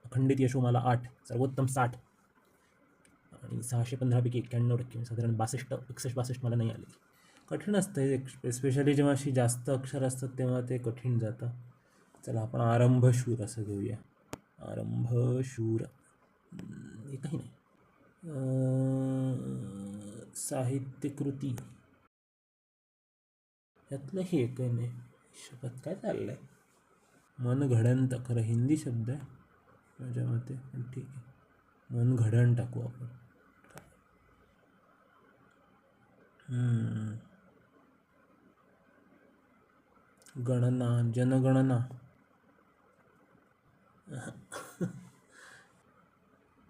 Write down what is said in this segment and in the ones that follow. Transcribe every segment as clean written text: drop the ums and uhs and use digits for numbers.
अखंडित यशोमाला 8, सर्वोत्तम 60 आणि 615 पैकी 91%, साधारण 61-62 मला नाही आले. कठीण असतं हे, स्पेशली जेव्हा अशी जास्त अक्षर असतात तेव्हा ते कठीण जातं. चला आपण आरंभशूर असं घेऊया. आरंभशूर हे काही नाही. साहित्यकृती यातलं हे काही नाही. शपथ काय चाललंय. मनघडंत, खरं हिंदी शब्द आहे माझ्या मते, पण ठीक आहे, मनघडण टाकू आपण. गणना, जनगणना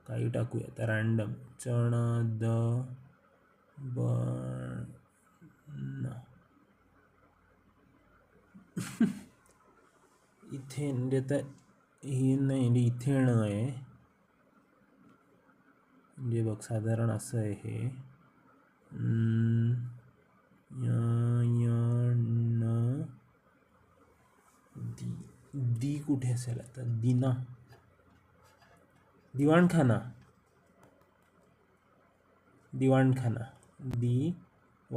काही टाकूया आता रँडम. इथे म्हणजे आता हे नाही, इथेन आहे म्हणजे बघ साधारण असं आहे हे. दी कुठे असेल आता. दिना, दिवाणखाना, दिवाणखाना, दिवाणखाना.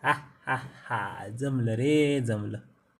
हा हा हा, जमलं रे जमलं.